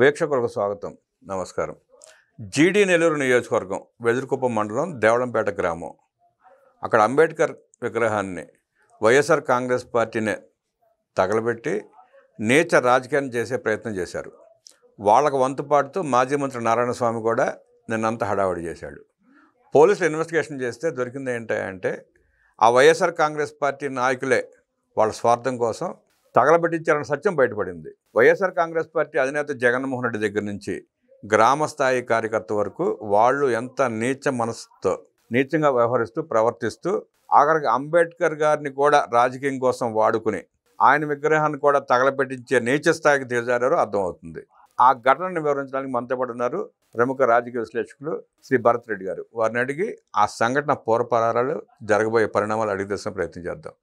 వీక్షకులకు స్వాగతం. నమస్కారం. జీడీ నెల్లూరు నియోజకవర్గం వెదురుకుప్పం మండలం దేవళంపేట గ్రామం. అక్కడ అంబేద్కర్ విగ్రహాన్ని వైఎస్ఆర్ కాంగ్రెస్ పార్టీనే తగలబెట్టి నీచ రాజకీయాన్ని చేసే ప్రయత్నం చేశారు. వాళ్ళకు వంతుపాటుతో మాజీ మంత్రి నారాయణ స్వామి కూడా నిన్నంతా హడావుడి చేశాడు. పోలీసులు ఇన్వెస్టిగేషన్ చేస్తే దొరికింది ఏంటంటే ఆ వైఎస్ఆర్ కాంగ్రెస్ పార్టీ నాయకులే వాళ్ళ స్వార్థం కోసం తగలబెట్టించారన్న సత్యం బయటపడింది. వైఎస్ఆర్ కాంగ్రెస్ పార్టీ అధినేత జగన్మోహన్ రెడ్డి దగ్గర నుంచి గ్రామ స్థాయి కార్యకర్త వరకు వాళ్ళు ఎంత నీచ మనసుతో నీచంగా ప్రవర్తిస్తూ ఆఖరికి అంబేద్కర్ గారిని కూడా రాజకీయం కోసం వాడుకుని ఆయన విగ్రహాన్ని కూడా తగలబెట్టించే నీచ స్థాయికి దిగజారారో అర్థమవుతుంది. ఆ ఘటనను వివరించడానికి మనతో పాటు ఉన్నారు ప్రముఖ రాజకీయ విశ్లేషకులు శ్రీ భరత్ రెడ్డి గారు. వారిని అడిగి ఆ సంఘటన పూర్వపరాలు జరగబోయే పరిణామాలు అడిగి తెలుసుకునే ప్రయత్నం చేద్దాం.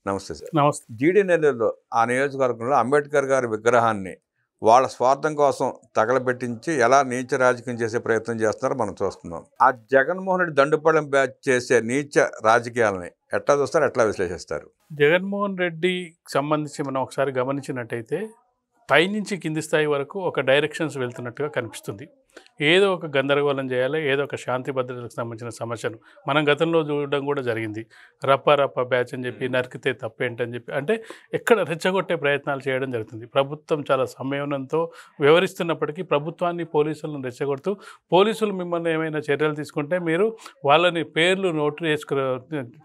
నమస్తే సార్. నమస్తే. జీడీ నెల్లూరులో ఆ నియోజకవర్గంలో అంబేద్కర్ గారి విగ్రహాన్ని వాళ్ళ స్వార్థం కోసం తగలబెట్టించి ఎలా నీచ రాజకీయం చేసే ప్రయత్నం చేస్తున్నారో మనం చూస్తున్నాం. ఆ జగన్మోహన్ రెడ్డి దండుపాలెం బ్యాచ్ చేసే నీచ రాజకీయాలని ఎట్లా చూస్తారు, ఎట్లా విశ్లేషిస్తారు? జగన్మోహన్ రెడ్డికి సంబంధించి మనం ఒకసారి గమనించినట్టయితే పైనుంచి కింది స్థాయి వరకు ఒక డైరెక్షన్స్ వెళ్తున్నట్టుగా కనిపిస్తుంది. ఏదో ఒక గందరగోళం చేయాలి, ఏదో ఒక శాంతి భద్రతలకు సంబంధించిన సమస్యను మనం గతంలో చూడడం కూడా జరిగింది. రప్ప బ్యాచ్ అని చెప్పి నరికితే తప్పేంటని చెప్పి అంటే ఎక్కడ రెచ్చగొట్టే ప్రయత్నాలు చేయడం జరుగుతుంది. ప్రభుత్వం చాలా సంయమనంతో వ్యవహరిస్తున్నప్పటికీ ప్రభుత్వాన్ని పోలీసులను రెచ్చగొడుతూ పోలీసులు మిమ్మల్ని ఏమైనా చర్యలు తీసుకుంటే మీరు వాళ్ళని పేర్లు నోటు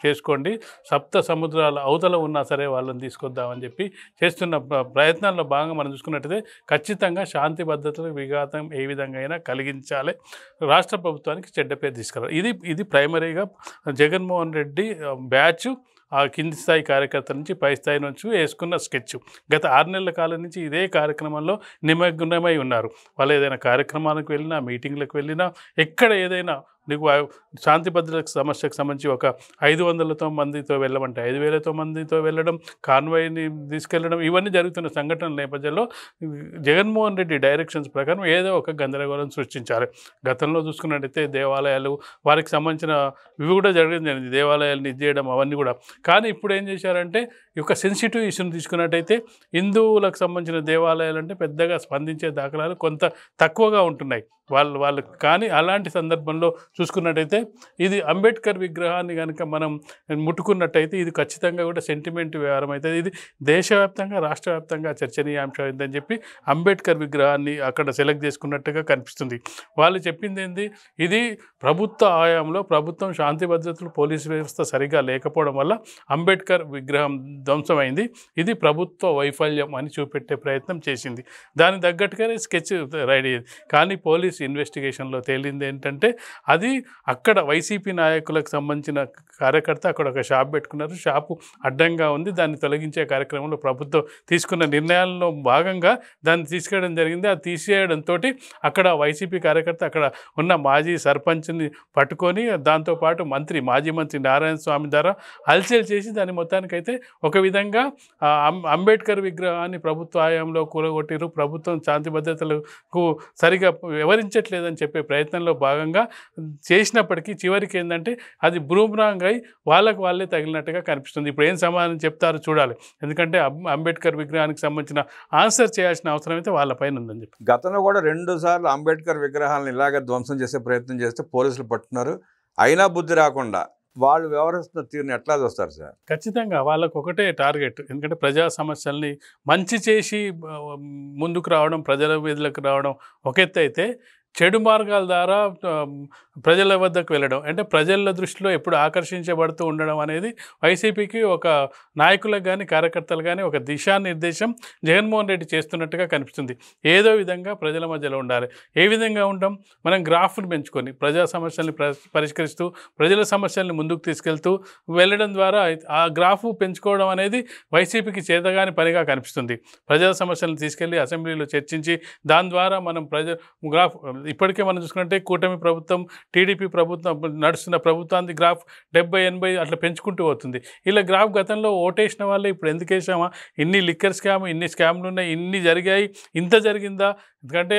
చేసుకోండి, సప్త సముద్రాల అవతల ఉన్నా సరే వాళ్ళని తీసుకొద్దామని చెప్పి చేస్తున్న ప్రయత్నాల్లో భాగంగా మనం చూసుకున్నట్టయితే ఖచ్చితంగా శాంతి భద్రతలకు విఘాతం ఏ విధంగా అయినా కలిగించాలి, రాష్ట్ర ప్రభుత్వానికి చెడ్డ పేరు తీసుకురావాలి. ఇది ప్రైమరీగా జగన్మోహన్ రెడ్డి బ్యాచ్ ఆ కింది స్థాయి కార్యకర్త నుంచి పై స్థాయి నుంచి వేసుకున్న స్కెచ్. గత 6 నెలల కాలం నుంచి ఇదే కార్యక్రమంలో నిమగ్నమై ఉన్నారు. వాళ్ళు ఏదైనా కార్యక్రమాలకు వెళ్ళినా, మీటింగ్లకు వెళ్ళినా, ఎక్కడ ఏదైనా నీకు శాంతి భద్రతలకు సమస్యకు సంబంధించి ఒక 500 మందితో వెళ్ళమంటే 5,000 మందితో వెళ్ళడం, కాన్వాయ్ని తీసుకెళ్ళడం, ఇవన్నీ జరుగుతున్న సంఘటనల నేపథ్యంలో జగన్మోహన్ రెడ్డి డైరెక్షన్స్ ప్రకారం ఏదో ఒక గందరగోళం సృష్టించాలి. గతంలో చూసుకున్నట్టయితే దేవాలయాలు వారికి సంబంధించిన ఇవి కూడా జరిగింది, దేవాలయాలను ఇది చేయడం అవన్నీ కూడా. కానీ ఇప్పుడు ఏం చేశారంటే ఒక సెన్సిటివ్ ఇష్యూని తీసుకున్నట్టయితే హిందువులకు సంబంధించిన దేవాలయాలు అంటే పెద్దగా స్పందించే దాఖలాలు కొంత తక్కువగా ఉంటున్నాయి వాళ్ళు. కానీ అలాంటి సందర్భంలో చూసుకున్నట్టయితే ఇది అంబేద్కర్ విగ్రహాన్ని కనుక మనం ముట్టుకున్నట్టయితే ఇది ఖచ్చితంగా కూడా సెంటిమెంట్ వ్యవహారం అవుతుంది. ఇది దేశవ్యాప్తంగా రాష్ట్ర వ్యాప్తంగా చర్చనీయాంశం అయిందని చెప్పి అంబేద్కర్ విగ్రహాన్ని అక్కడ సెలెక్ట్ చేసుకున్నట్టుగా కనిపిస్తుంది. వాళ్ళు చెప్పింది ఏంది, ఇది ప్రభుత్వ ఆయాంలో ప్రభుత్వం శాంతి భద్రతలు పోలీసు వ్యవస్థ సరిగా లేకపోవడం వల్ల అంబేద్కర్ విగ్రహం ధ్వంసమైంది, ఇది ప్రభుత్వ వైఫల్యం అని చూపెట్టే ప్రయత్నం చేసింది. దానికి తగ్గట్టుగానే స్కెచ్ రెడీ అయ్యింది. కానీ పోలీస్ ఇన్వెస్టిగేషన్లో తేలింది ఏంటంటే అది అక్కడ వైసీపీ నాయకులకు సంబంధించిన కార్యకర్త అక్కడ ఒక షాప్ పెట్టుకున్నారు, షాపు అడ్డంగా ఉంది, దాన్ని తొలగించే కార్యక్రమంలో ప్రభుత్వం తీసుకున్న నిర్ణయాల్లో భాగంగా దాన్ని తీసుకెళ్ళడం జరిగింది. అది తీసేయడంతో అక్కడ వైసీపీ కార్యకర్త అక్కడ ఉన్న మాజీ సర్పంచ్ని పట్టుకొని దాంతోపాటు మాజీ మంత్రి నారాయణ స్వామి ద్వారా హల్చల్ చేసి దాన్ని మొత్తానికైతే ఒక విధంగా అంబేద్కర్ విగ్రహాన్ని ప్రభుత్వ ఆయంలో కూలగొట్టిరు, ప్రభుత్వం శాంతి భద్రతలకు సరిగా వివరించట్లేదని చెప్పే ప్రయత్నంలో భాగంగా చేసినప్పటికీ చివరికి ఏంటంటే అది బూమరాంగ్ అయి వాళ్ళే తగిలినట్టుగా కనిపిస్తుంది. ఇప్పుడు ఏం సమాధానం చెప్తారో చూడాలి. ఎందుకంటే అంబేద్కర్ విగ్రహానికి సంబంధించిన ఆన్సర్ చేయాల్సిన అవసరం అయితే వాళ్ళపైన ఉందని చెప్పి. గతంలో కూడా 2 సార్లు అంబేద్కర్ విగ్రహాలను ఇలాగే ధ్వంసం చేసే ప్రయత్నం చేస్తే పోలీసులు పట్టుకున్నారు. అయినా బుద్ధి రాకుండా వాళ్ళు వ్యవహరిస్తున్న తీరుని ఎట్లా చూస్తారు సార్? ఖచ్చితంగా వాళ్ళకు ఒకటే టార్గెట్. ఎందుకంటే ప్రజా సమస్యల్ని మంచి చేసి ముందుకు రావడం, ప్రజల వీధులకు రావడం ఒక ఎత్తు అయితే, చెడు మార్గాల ద్వారా ప్రజల వద్దకు వెళ్ళడం అంటే ప్రజల దృష్టిలో ఎప్పుడు ఆకర్షించబడుతూ ఉండడం అనేది వైసీపీకి ఒక నాయకులకు కానీ కార్యకర్తలు కానీ ఒక దిశానిర్దేశం జగన్మోహన్ రెడ్డి చేస్తున్నట్టుగా కనిపిస్తుంది. ఏదో విధంగా ప్రజల మధ్యలో ఉండాలి. ఏ విధంగా ఉంటాం, మనం గ్రాఫ్ను పెంచుకొని ప్రజా సమస్యల్ని పరిష్కరిస్తూ ప్రజల సమస్యల్ని ముందుకు తీసుకెళ్తూ వెళ్ళడం ద్వారా ఆ గ్రాఫ్ పెంచుకోవడం అనేది వైసీపీకి చేతగాని పనిగా కనిపిస్తుంది. ప్రజల సమస్యలను తీసుకెళ్ళి అసెంబ్లీలో చర్చించి దాని ద్వారా మనం గ్రాఫ్ ఇప్పటికే మనం చూసుకుంటే కూటమి ప్రభుత్వం, టీడీపీ ప్రభుత్వం నడుస్తున్న ప్రభుత్వానికి గ్రాఫ్ 70-80 అట్లా పెంచుకుంటూ పోతుంది. ఇలా గ్రాఫ్ గతంలో ఓటేసిన వాళ్ళే ఇప్పుడు ఎందుకు వేసామా, ఇన్ని లిక్కర్ స్కామ్, ఇన్ని స్కామ్లు ఉన్నాయి, ఇన్ని జరిగాయి, ఇంత జరిగిందా? ఎందుకంటే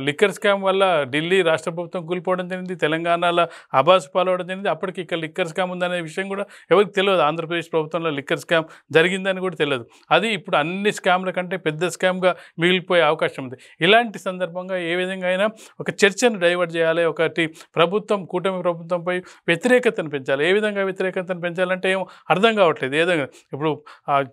లిక్కర్ స్కామ్ వల్ల ఢిల్లీ రాష్ట్ర ప్రభుత్వం కూలిపోవడం జరిగింది, తెలంగాణలో అబాస్ పాలవడం జరిగింది. అప్పటికి ఇక్కడ లిక్కర్ స్కామ్ ఉందనే విషయం కూడా ఎవరికి తెలియదు. ఆంధ్రప్రదేశ్ ప్రభుత్వంలో లిక్కర్ స్కామ్ జరిగిందని కూడా తెలియదు. అది ఇప్పుడు అన్ని స్కామ్ల కంటే పెద్ద స్కామ్గా మిగిలిపోయే అవకాశం ఉంది. ఇలాంటి సందర్భంగా ఏ విధంగా అయినా ఒక చర్చను డైవర్ట్ చేయాలి, ఒకటి ప్రభుత్వం, కూటమి ప్రభుత్వంపై వ్యతిరేకతను పెంచాలి. ఏ విధంగా వ్యతిరేకతను పెంచాలంటే ఏం అర్థం కావట్లేదు. ఏదైనా ఇప్పుడు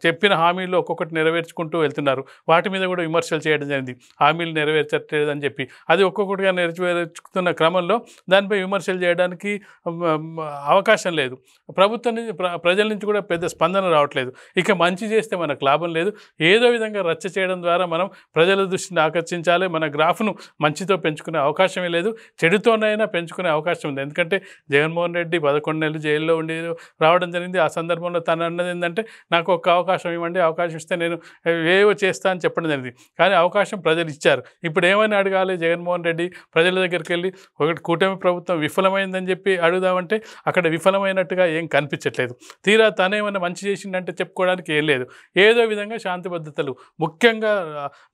చెప్పిన హామీలు ఒక్కొక్కటి నెరవేర్చుకుంటూ వెళ్తున్నారు, వాటి మీద కూడా విమర్శలు చేయడం జరిగింది. హామీలు నెరవేర్చట్లేదని చెప్పి అది ఒక్కొక్కటిగా నెరవేర్చుతున్న క్రమంలో దానిపై విమర్శలు చేయడానికి అవకాశం లేదు. ప్రభుత్వం నుంచి ప్రజల నుంచి కూడా పెద్ద స్పందన రావట్లేదు. ఇక మంచి చేస్తే మనకు లాభం లేదు, ఏదో విధంగా రచ్చ చేయడం ద్వారా మనం ప్రజల దృష్టిని ఆకర్షించాలి. మన గ్రాఫ్ను మంచితో పెంచుకునే అవకాశమే లేదు, చెడుతోనైనా పెంచుకునే అవకాశం ఉంది. ఎందుకంటే జగన్మోహన్ రెడ్డి 11 నెలలు జైల్లో ఉండి రావడం జరిగింది. ఆ సందర్భంలో తను అన్నది ఏంటంటే, నాకు ఒక అవకాశం ఇవ్వండి, అవకాశం ఇస్తే నేను ఏవో చేస్తా అని చెప్పడం జరిగింది. కానీ అవకాశం ప్రజలు ఇచ్చారు. ఇప్పుడు ఏమని అడగాలి జగన్మోహన్ రెడ్డి? ప్రజల దగ్గరికి వెళ్ళి ఒకటి కూటమి ప్రభుత్వం విఫలమైందని చెప్పి అడుగుదామంటే అక్కడ విఫలమైనట్టుగా ఏం కనిపించట్లేదు. తీరా తనేమన్నా మంచి చేసిందంటే చెప్పుకోవడానికి ఏం లేదు. ఏదో విధంగా శాంతి భద్రతలు, ముఖ్యంగా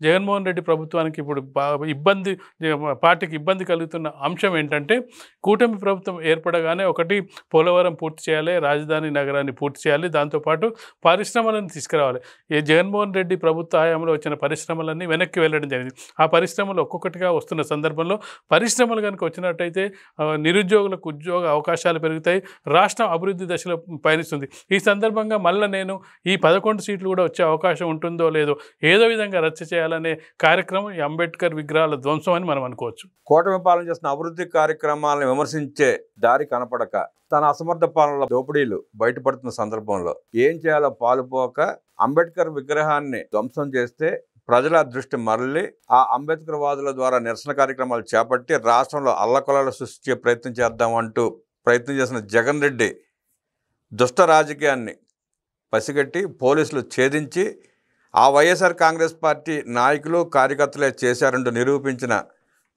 జగన్మోహన్ రెడ్డి ప్రభుత్వానికి ఇప్పుడు పార్టీకి ఇబ్బంది కలుగుతున్న అంశం ఏంటంటే, కూటమి ప్రభుత్వం ఏర్పడగానే ఒకటి పోలవరం పూర్తి చేయాలి, రాజధాని నగరాన్ని పూర్తి చేయాలి, దాంతోపాటు పరిశ్రమలను తీసుకురావాలి. జగన్మోహన్ రెడ్డి ప్రభుత్వ హయాంలో వచ్చిన పరిశ్రమలన్నీ వెనక్కి వెళ్ళడం జరిగింది. ఆ పరిశ్రమలు ఒక్కొక్కటిగా వస్తున్న సందర్భంలో పరిశ్రమలు కనుక వచ్చినట్టయితే నిరుద్యోగులకు ఉద్యోగ అవకాశాలు పెరుగుతాయి, రాష్ట్రం అభివృద్ధి దశలో పయనిస్తుంది. ఈ సందర్భంగా మళ్ళీ నేను ఈ 11 సీట్లు కూడా వచ్చే అవకాశం ఉంటుందో లేదో ఏదో విధంగా రచ్చ చేయాలనే కార్యక్రమం ఈ అంబేద్కర్ విగ్రహాల ధ్వంసం అని మనం అనుకోవచ్చు. కూటమి పాలన చేసిన అభివృద్ధి కార్యక్రమాలను విమర్శించే దారి కనపడక తన అసమర్థ పాలనలో దోపిడీలు బయటపడుతున్న సందర్భంలో ఏం చేయాలో పాలుపోక అంబేద్కర్ విగ్రహాన్ని ధ్వంసం చేస్తే ప్రజల దృష్టి మరలి ఆ అంబేద్కర్ వాదుల ద్వారా నిరసన కార్యక్రమాలు చేపట్టి రాష్ట్రంలో అల్లకొల్లలు సృష్టించే ప్రయత్నం చేసిన జగన్ రెడ్డి దుష్ట రాజకీయాన్ని పసిగట్టి పోలీసులు ఛేదించి ఆ వైఎస్ఆర్ కాంగ్రెస్ పార్టీ నాయకులు కార్యకర్తలే చేశారంటూ నిరూపించిన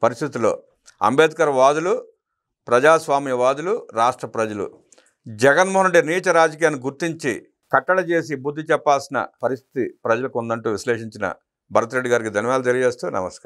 పరిస్థితుల్లో అంబేద్కర్ వాదులు, ప్రజాస్వామ్యవాదులు, రాష్ట్ర ప్రజలు జగన్మోహన్ రెడ్డి నీచ రాజకీయాన్ని గుర్తించి కట్టడి చేసి బుద్ధి చెప్పాల్సిన పరిస్థితి ప్రజలకు ఉందంటూ విశ్లేషించిన భరత్ రెడ్డి గారికి ధన్యవాదాలు తెలియజేస్తూ నమస్కారం.